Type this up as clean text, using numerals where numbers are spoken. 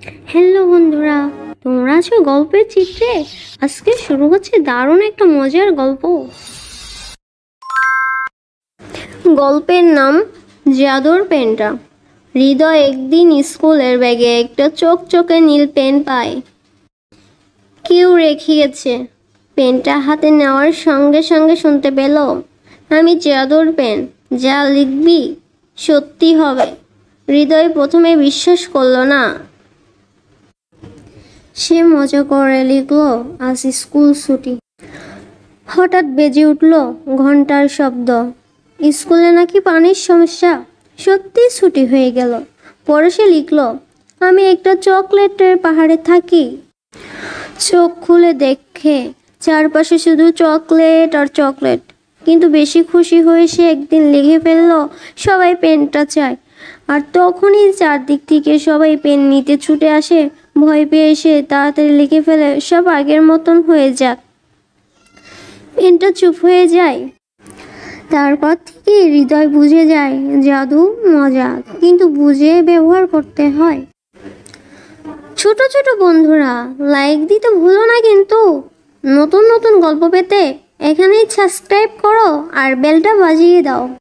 Hello বন্ধুরা, তোমরা আছো গল্পের চিত্রে। আজকে শুরু হচ্ছে দারুণ একটা মজার গল্প। গল্পের নাম জাদুর পেনটা। হৃদয় একদিন স্কুলের ব্যাগে একটা চকচকে নীল পেন পায়। কেউ রেখে গেছে। পেনটা হাতে নেওয়ার সঙ্গে সঙ্গে শুনতে পেল, আমি জাদুর পেন, যা লিখবি সত্যি হবে। হৃদয় প্রথমে বিশ্বাস করল না। সে মজা করে লিখল, আজ স্কুল ছুটি। হঠাৎ বেজে উঠল ঘন্টার শব্দ। স্কুলে নাকি পানির সমস্যা। সত্যি ছুটি হয়ে গেল। পরে সে লিখল, আমি একটা চকলেটের পাহাড়ে থাকি। চোখ খুলে দেখে চারপাশে শুধু চকলেট আর চকলেট। কিন্তু বেশি খুশি হয়ে সে একদিন লিখে ফেলল, সবাই পেনটা চায়। আর তখনই চারদিক থেকে সবাই পেন নিতে ছুটে আসে। ভয় পেয়ে এসে তাড়াতাড়ি লিখে ফেলে, সব আগের মতন হয়ে যাক। পেনটা চুপ হয়ে যায়। তারপর থেকে হৃদয় বুঝে যায়, জাদু মজা, কিন্তু বুঝে ব্যবহার করতে হয়। ছোট ছোট বন্ধুরা, লাইক দিতে ভুলো না কিন্তু। নতুন নতুন গল্প পেতে এখানেই সাবস্ক্রাইব করো আর বেলটা বাজিয়ে দাও।